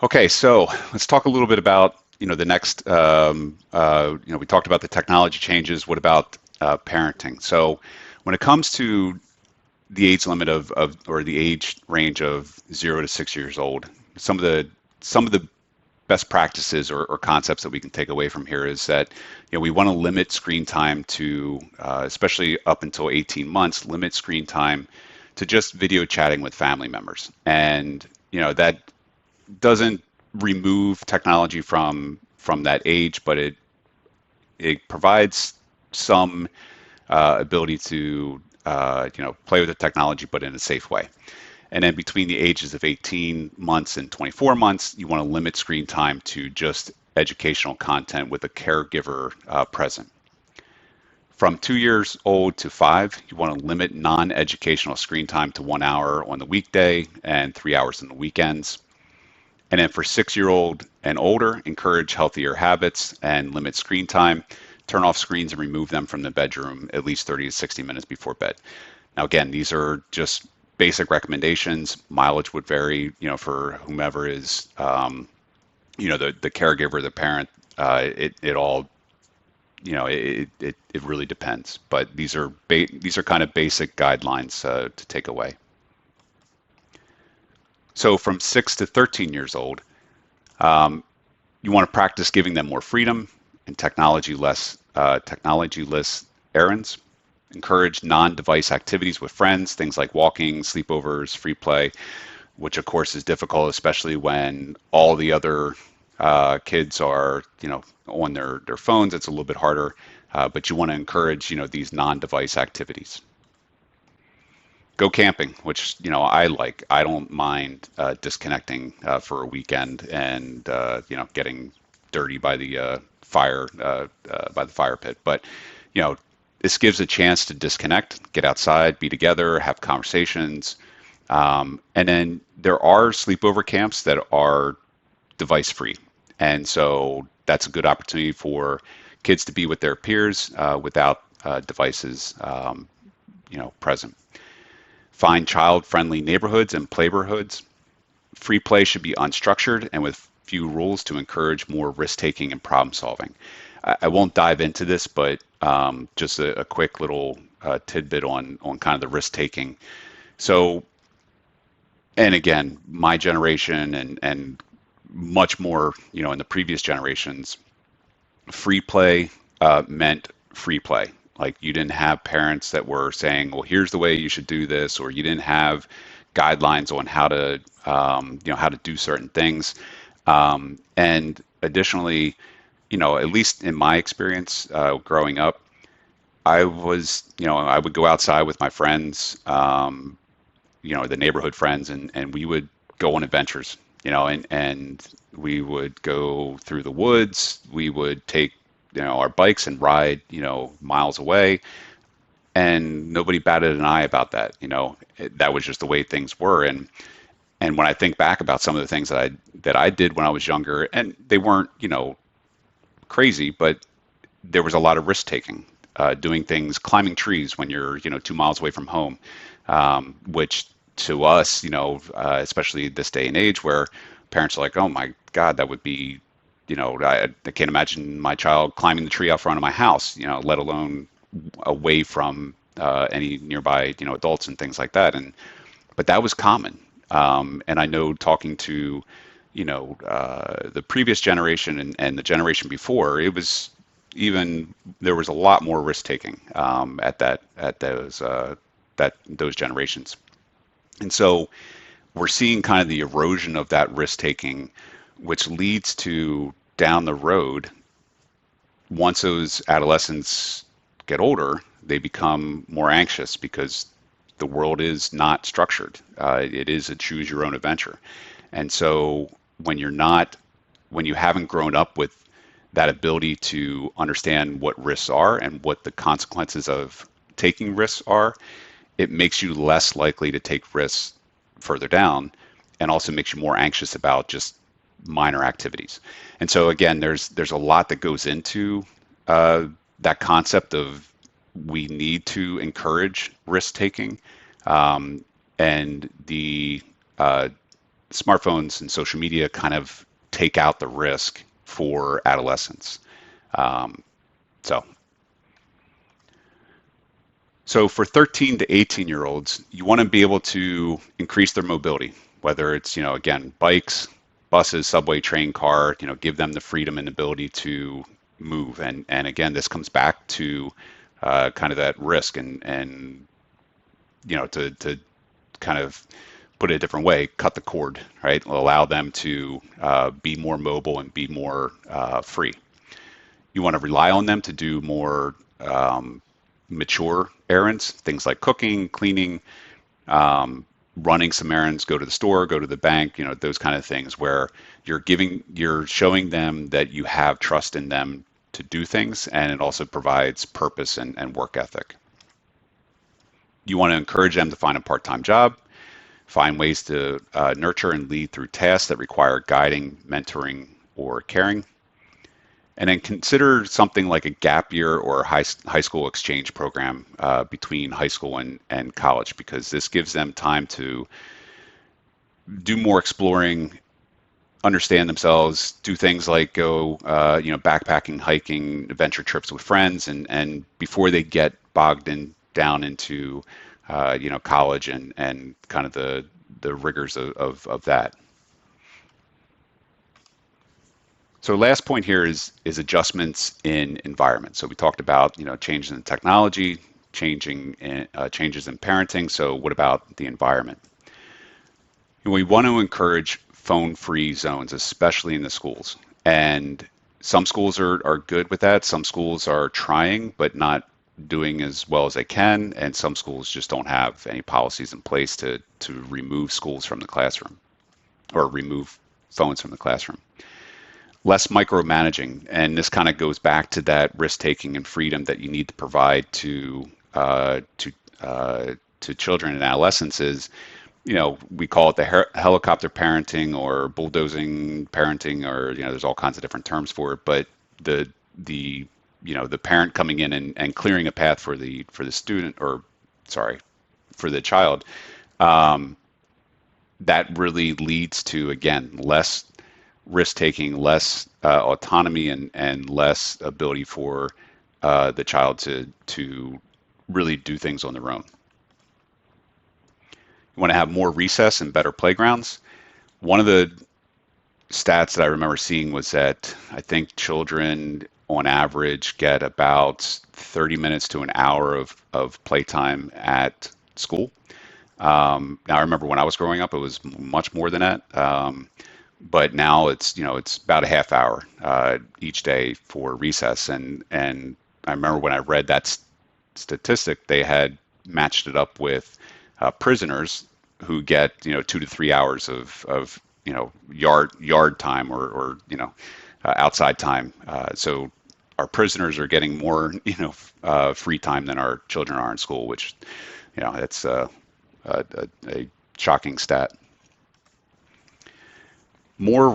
Okay, so let's talk a little bit about, the next, we talked about the technology changes. What about parenting? So when it comes to the age limit or the age range of 0 to 6 years old, some of the some of the best practices or concepts that we can take away from here is that, we want to limit screen time to, especially up until 18 months, limit screen time to just video chatting with family members. And, that doesn't remove technology from that age, but it provides some ability to play with the technology, but in a safe way. And then between the ages of 18 months and 24 months, you want to limit screen time to just educational content with a caregiver present. From 2 years old to 5, you want to limit non-educational screen time to 1 hour on the weekday and 3 hours on the weekends. And then for 6-year-old and older, encourage healthier habits and limit screen time. Turn off screens and remove them from the bedroom at least 30 to 60 minutes before bed. Now, again, these are just basic recommendations. Mileage would vary, for whomever is, the caregiver, the parent. It all, it really depends. But these are kind of basic guidelines to take away. So from 6 to 13 years old, um, you want to practice giving them more freedom and technology-less errands. Encourage non-device activities with friends, things like walking, sleepovers, free play, which of course is difficult, especially when all the other kids are, on their phones. It's a little bit harder, but you want to encourage, these non-device activities. Go camping, which I like. I don't mind disconnecting for a weekend and getting dirty by the fire pit. But you know, this gives a chance to disconnect, get outside, be together, have conversations, and then there are sleepover camps that are device free, and so that's a good opportunity for kids to be with their peers without devices, present. Find child-friendly neighborhoods and playborhoods. Free play should be unstructured and with few rules to encourage more risk-taking and problem-solving. I won't dive into this, but just a quick little tidbit on kind of the risk-taking. So, and again, my generation and much more, in the previous generations, free play meant free play. Like you didn't have parents that were saying, well, here's the way you should do this, or you didn't have guidelines on how to do certain things. And additionally, at least in my experience growing up, I would go outside with my friends, the neighborhood friends, and we would go on adventures, and we would go through the woods. We would take, our bikes and ride, miles away, and nobody batted an eye about that. That was just the way things were. And when I think back about some of the things that I did when I was younger, and they weren't, crazy, but there was a lot of risk taking, doing things, climbing trees when you're, 2 miles away from home, which to us, especially this day and age where parents are like, oh my God, that would be, I can't imagine my child climbing the tree out front of my house, let alone away from any nearby, adults and things like that. But that was common. And I know talking to, the previous generation and the generation before, it was even there was a lot more risk taking at those generations. And so we're seeing kind of the erosion of that risk taking, which leads to down the road, once those adolescents get older, they become more anxious because the world is not structured. It is a choose your own adventure. And so when you haven't grown up with that ability to understand what risks are and what the consequences of taking risks are, it makes you less likely to take risks further down and also makes you more anxious about just minor activities. And so again, there's a lot that goes into that concept of we need to encourage risk taking, and the smartphones and social media kind of take out the risk for adolescents. Um, so, so for 13 to 18 year olds, you want to be able to increase their mobility, whether it's, again, bikes, buses, subway, train, car, give them the freedom and ability to move. And again, this comes back to kind of that risk and to kind of put it a different way, cut the cord, right? Allow them to be more mobile and be more free. You want to rely on them to do more mature errands, things like cooking, cleaning, running some errands, go to the store, go to the bank, those kind of things where you're showing them that you have trust in them to do things, and it also provides purpose and work ethic. You want to encourage them to find a part-time job, find ways to nurture and lead through tasks that require guiding, mentoring, or caring. And then consider something like a gap year or a high school exchange program between high school and college, because this gives them time to do more exploring, understand themselves, do things like go, backpacking, hiking, adventure trips with friends, and before they get bogged down into, college and kind of the rigors of that. So last point here is adjustments in environment. So we talked about changes in technology, changes in parenting. So what about the environment? And we want to encourage phone-free zones, especially in the schools. And some schools are good with that. Some schools are trying, but not doing as well as they can. And some schools just don't have any policies in place to remove schools from the classroom or remove phones from the classroom. Less micromanaging, and this kind of goes back to that risk-taking and freedom that you need to provide to children and adolescents. Is we call it the helicopter parenting or bulldozing parenting, or there's all kinds of different terms for it. But the parent coming in and clearing a path for the student, or sorry, for the child, that really leads to, again, less risk-taking, less autonomy, and less ability for the child to really do things on their own. You want to have more recess and better playgrounds. One of the stats that I remember seeing was that I think children on average get about 30 minutes to an hour of playtime at school. Now I remember when I was growing up, it was much more than that. But now it's about a half hour each day for recess, and I remember when I read that statistic, they had matched it up with prisoners who get 2 to 3 hours of yard time or outside time. So our prisoners are getting more free time than our children are in school, which that's a shocking stat. More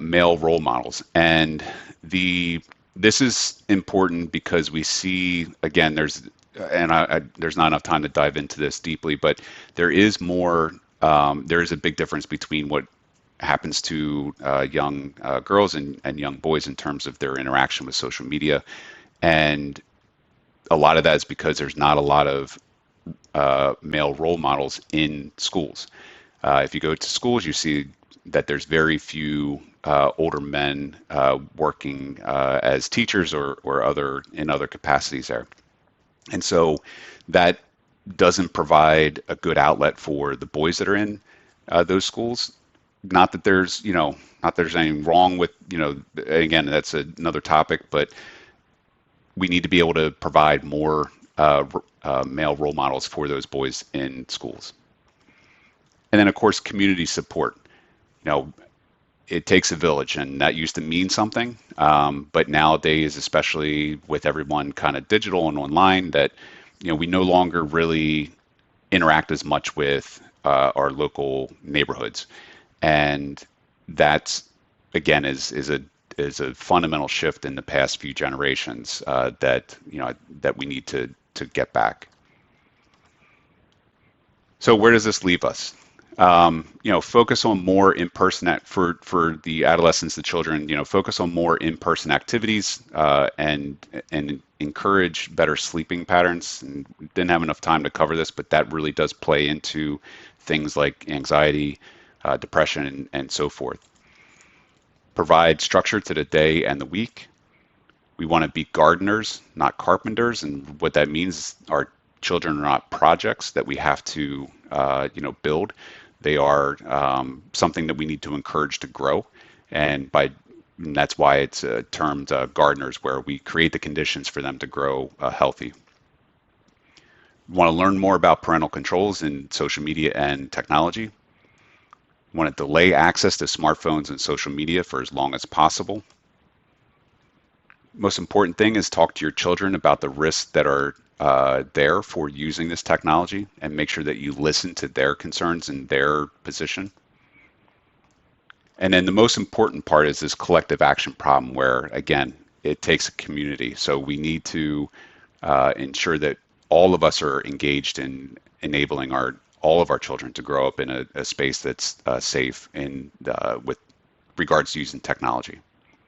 male role models, and this is important because we see, again, there's not enough time to dive into this deeply, but there is a big difference between what happens to young girls and young boys in terms of their interaction with social media, and a lot of that is because there's not a lot of male role models in schools. If you go to schools, you see that there's very few older men working as teachers or in other capacities there. And so that doesn't provide a good outlet for the boys that are in those schools. Not that there's anything wrong with, again, that's another topic, but we need to be able to provide more male role models for those boys in schools. And then, of course, community support. It takes a village, and that used to mean something. But nowadays, especially with everyone kind of digital and online, that we no longer really interact as much with our local neighborhoods, and that's, again, is a fundamental shift in the past few generations that we need to get back. So where does this leave us? Focus on more in-person for the adolescents, the children. Focus on more in-person activities and encourage better sleeping patterns. And we didn't have enough time to cover this, but that really does play into things like anxiety, depression, and so forth. Provide structure to the day and the week. We want to be gardeners, not carpenters, and what that means is our children are not projects that we have to, build. They are something that we need to encourage to grow, and that's why it's termed gardeners, where we create the conditions for them to grow healthy. We want to learn more about parental controls in social media and technology. We want to delay access to smartphones and social media for as long as possible. Most important thing is talk to your children about the risks that are there for using this technology, and make sure that you listen to their concerns and their position. And then the most important part is this collective action problem where, again, it takes a community. So we need to ensure that all of us are engaged in enabling all of our children to grow up in a space that's safe with regards to using technology.